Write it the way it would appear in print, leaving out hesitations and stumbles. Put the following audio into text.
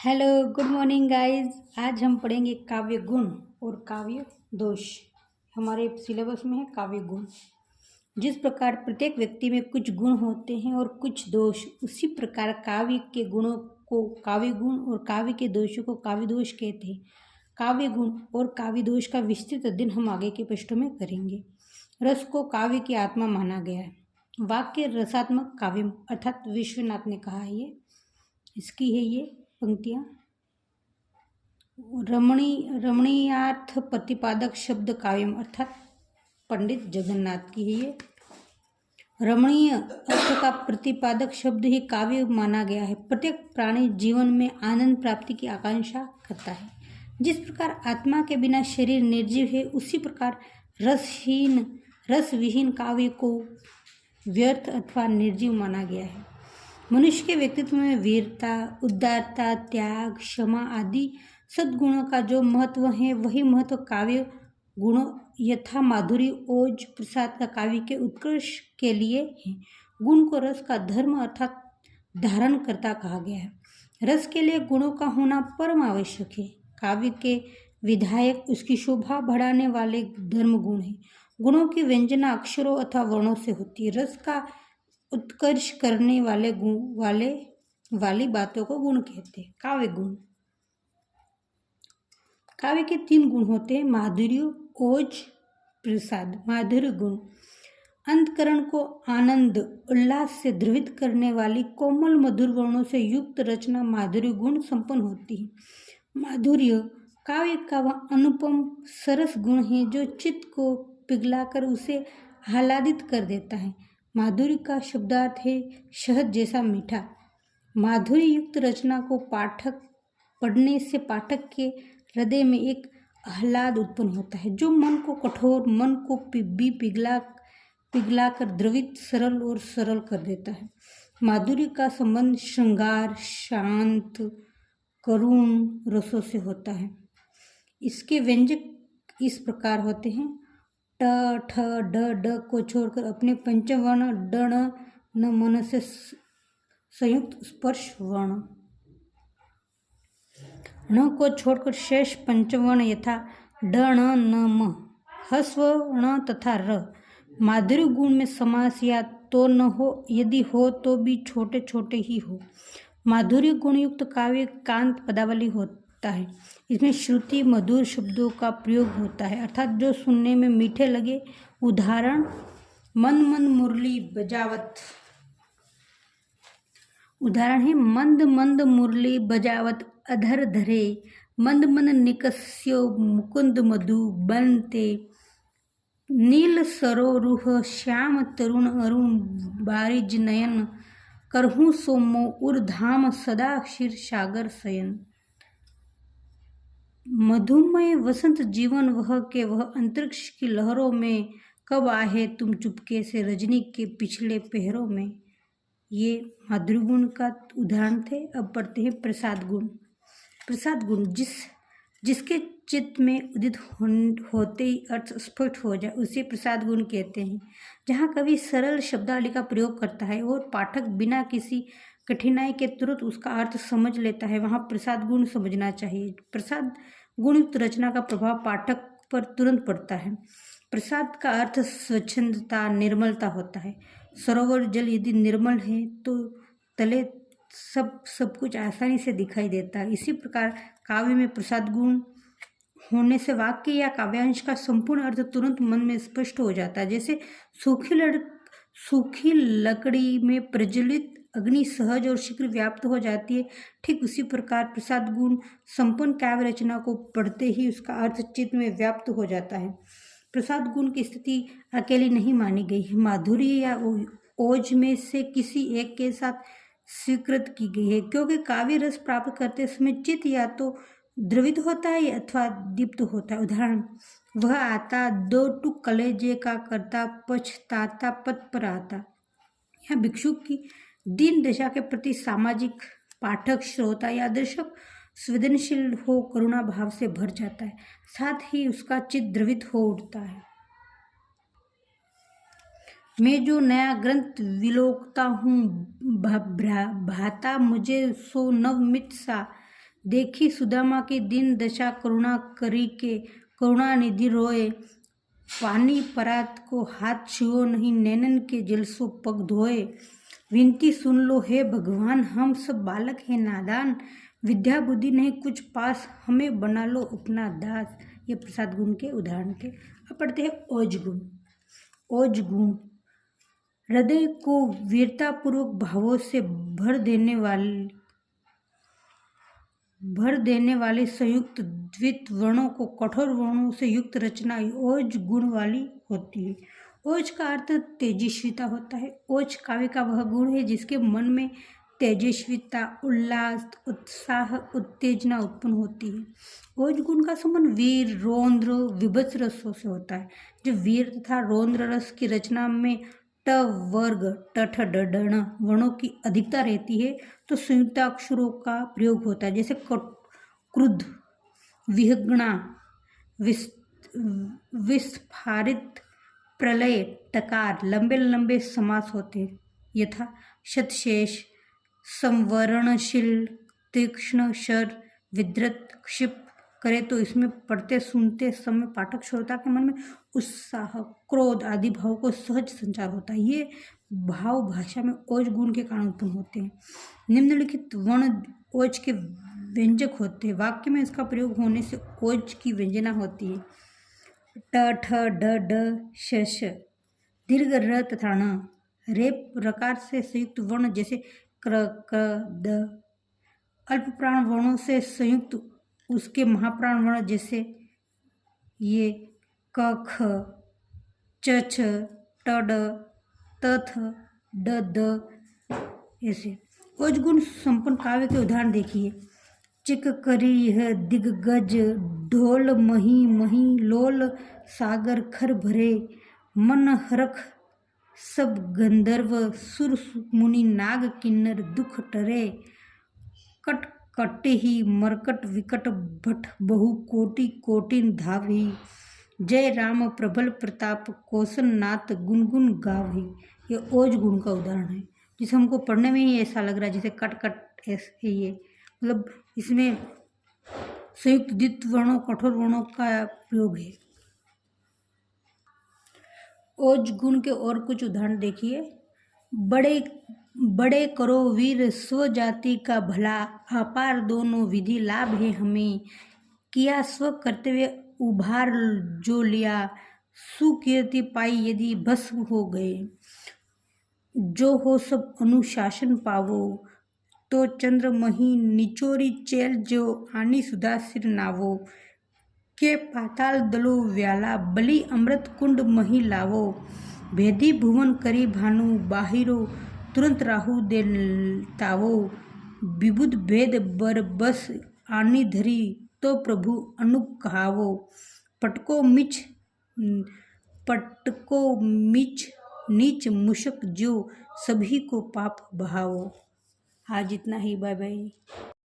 Hello, good morning guys. आज हम पढ़ेंगे काव्य गुण और काव्य दोष। हमारे सिलेबस में है काव्य गुण। जिस प्रकार प्रत्येक व्यक्ति में कुछ गुण होते हैं और कुछ दोष, उसी प्रकार काव्य के गुणों को काव्य गुण और काव्य के दोषों को काव्य दोष कहते हैं। काव्य गुण और काव्य दोष का विस्तृत अध्ययन हम आगे के पृष्ठों में करेंगे। रस को काव्य की आत्मा माना गया है। वाक्य रसात्मक काव्य अर्थात विश्वनाथ ने कहा है। इसकी है ये पंक्तियाँ। रमणीयार्थ प्रतिपादक शब्द काव्यम अर्थात पंडित जगन्नाथ की है ये। रमणीय अर्थ का प्रतिपादक शब्द ही काव्य माना गया है। प्रत्येक प्राणी जीवन में आनंद प्राप्ति की आकांक्षा करता है। जिस प्रकार आत्मा के बिना शरीर निर्जीव है, उसी प्रकार रसविहीन काव्य को व्यर्थ अथवा निर्जीव माना गया है। मनुष्य के व्यक्तित्व में वीरता, उदारता, त्याग, क्षमा आदि सद्गुणों का जो महत्व है, वही महत्व काव्य गुणों यथा माधुरी, ओज, प्रसाद का काव्य के उत्कर्ष के लिए है। गुण को रस का धर्म अर्थात धारण करता कहा गया है। रस के लिए गुणों का होना परम आवश्यक है। काव्य के विधायक उसकी शोभा बढ़ाने वाले धर्म गुण है। गुणों की व्यंजना अक्षरों अथवा वर्णों से होती है। रस का उत्कर्ष करने वाले वाली बातों को गुण कहते हैं। काव्य गुण। काव्य के 3 गुण होते हैं: माधुर्य, ओज, प्रसाद। माधुर्य गुण अंतकरण को आनंद उल्लास से द्रवित करने वाली कोमल मधुर वर्णों से युक्त रचना माधुर्य गुण संपन्न होती है। माधुर्य काव्य का वह अनुपम सरस गुण है जो चित्त को पिघलाकर उसे आह्लादित कर देता है। माधुर्य का शब्दार्थ है शहद जैसा मीठा। माधुर्य युक्त रचना को पढ़ने से पाठक के हृदय में एक आह्लाद उत्पन्न होता है, जो मन को कठोर, मन को भी पिघलाकर द्रवित, सरल और सरल कर देता है। माधुर्य का संबंध श्रृंगार, शांत, करुण रसों से होता है। इसके व्यंजक इस प्रकार होते हैं: ट, ठ, ड, ड को छोड़कर अपने पंचम वर्ण ड, ण, न, मन से संयुक्त स्पर्श वर्ण। ण को छोड़कर शेष पंचम वर्ण यथा ड, ण, न, म, ह्स्व, ण तथा र। माधुर्य गुण में समास या तो न हो, यदि हो तो भी छोटे छोटे ही हो। माधुर्य गुण युक्त काव्य कांत पदावली होता है। इसमें श्रुति मधुर शब्दों का प्रयोग होता है, अर्थात जो सुनने में मीठे लगे। उदाहरण: मंद मंद मुरली बजावत। उदाहरण है: मंद मंद मुरली बजावत अधर धरे, मंद मंद निकस्यो मुकुंद मधु बनते, नील सरोरुह श्याम तरुण अरुण बारिज नयन, करहूँ सोमो उर्धाम सदा क्षीर सागर शयन। मधुमय वसंत जीवन वह के वह अंतरिक्ष की लहरों में, कब आहे तुम चुपके से रजनी के पिछले पहरों में। ये माधुर्य गुण का उदाहरण थे। अब पढ़ते हैं प्रसाद गुण। प्रसाद गुण जिसके चित्त में उदित होते ही अर्थ स्फुट हो जाए, उसे प्रसाद गुण कहते हैं। जहाँ कवि सरल शब्दावली का प्रयोग करता है और पाठक बिना किसी कठिनाई के तुरंत उसका अर्थ समझ लेता है, वहाँ प्रसाद गुण समझना चाहिए। प्रसाद गुणयुक्त रचना का प्रभाव पाठक पर तुरंत पड़ता है। प्रसाद का अर्थ स्वच्छंदता, निर्मलता होता है। सरोवर जल यदि निर्मल है तो तले सब कुछ आसानी से दिखाई देता है। इसी प्रकार काव्य में प्रसाद गुण होने से वाक्य या काव्यांश का संपूर्ण अर्थ तुरंत मन में स्पष्ट हो जाता है। जैसे सूखी लकड़ी में प्रज्वलित अग्नि सहज और शीघ्र व्याप्त हो जाती है, ठीक उसी प्रकार प्रसाद गुण संपन्न काव्य रचना को पढ़ते ही उसका अर्थ चित्त में व्याप्त हो जाता है। प्रसाद गुण की स्थिति अकेली नहीं मानी गई है, माधुर्य या ओज में से किसी एक के साथ स्वीकृत की गई है, क्योंकि काव्य रस प्राप्त करते समय चित्त या तो द्रवित होता है अथवा दीप्त होता है। उदाहरण: वह आता 2 टुक कलेजे का करता, पछताता पद पर आता। यहाँ भिक्षुक की दीन दशा के प्रति सामाजिक पाठक, श्रोता या दर्शक संवेदनशील हो करुणा भाव से भर जाता है, साथ ही उसका चित्त द्रवित हो उठता है। मैं जो नया ग्रंथ विलोकता हूँ, भाता मुझे सो नवमित सा, देखी सुदामा की दीन दशा करुणा करी के करुणा निधि रोए। पानी परात को हाथ छुओ नहीं नैनन के जल सो पग धोए। विनती सुन लो हे भगवान हम सब बालक हैं नादान। विद्या बुद्धि नहीं कुछ पास हमें बना लो अपना दास। ये प्रसाद गुण के उदाहरण थे। अब पढ़ते हैं ओज गुण। ओज गुण हृदय को वीरतापूर्वक भावों से भर देने वाले संयुक्त द्वित वर्णों को कठोर वर्णों से युक्त रचना ओज गुण वाली होती है। ओज का अर्थ तेजस्विता होता है। ओज काव्य का वह गुण है जिसके मन में तेजस्विता, उल्लास, उत्साह, उत्तेजना उत्पन्न होती है। ओज गुण का संबंध वीर, रौद्र, विभत्स रसों से होता है। जब वीर तथा रौद्र रस की रचना में ट वर्ग टठ डण वर्णों की अधिकता रहती है तो संयुक्ताक्षरों का प्रयोग होता है। जैसे क्रुद्ध, विहंगना, विस्फारित, प्रलय, टकार लंबे लंबे समास होते हैं। यथा शतशेष, संवरणशील, तीक्ष्ण, शर, विद्रत, क्षिप करे तो इसमें पढ़ते सुनते समय पाठक श्रोता के मन में उत्साह, क्रोध आदि भाव को सहज संचार होता है। ये भाव भाषा में ओज गुण के कारण उत्पन्न होते हैं। निम्नलिखित वर्ण ओज के व्यंजक होते हैं। वाक्य में इसका प्रयोग होने से ओज की व्यंजना होती है। ट ठ ड ड श श। दीर्घ र तथा ण। रेप रकार से संयुक्त वर्ण जैसे क्र क द। अल्प प्राण वर्णों से संयुक्त उसके महाप्राण वर्ण जैसे ये क ख, च छ, ट ड, त थ, ड द ऐसे। ओज गुण संपन्न काव्य के उदाहरण देखिए। चिक करी है दिग्गज, ढोल मही मही, लोल सागर खर भरे, मन हरख सब गंधर्व, सुर मुनि नाग किन्नर दुख टरे, कट कटिही मरकट विकट भट बहु कोटि कोटिन धावही, जय राम प्रबल प्रताप कौशन नाथ गुनगुन गावही। ये ओज गुण का उदाहरण है जिसे हमको पढ़ने में ही ऐसा लग रहा है जैसे कट कट ऐसे। ये मतलब इसमें संयुक्त द्वित वर्णों कठोर वर्णों का प्रयोग है। ओज गुण के और कुछ उदाहरण देखिए। बड़े बड़े करो वीर स्व जाति का भला, अपार दोनों विधि लाभ है हमें, किया स्व कर्तव्य उभार जो लिया, सुकीर्ति पाई यदि भस्म हो गए, जो हो सब अनुशासन पावो, तो चंद्र मही निचोरी चेल जो आनी सुधा सिर नावो, के पाताल दलो व्याला बलि अमृत कुंड मही लावो, भेदी भुवन करी भानु बाहिरो तुरंत राहु दे तावो, विबुध भेद बर बस आनी धरी तो प्रभु अनुप कहावो, पटको मिच नीच मुशक जो सभी को पाप बहावो। आज इतना ही। Bye bye.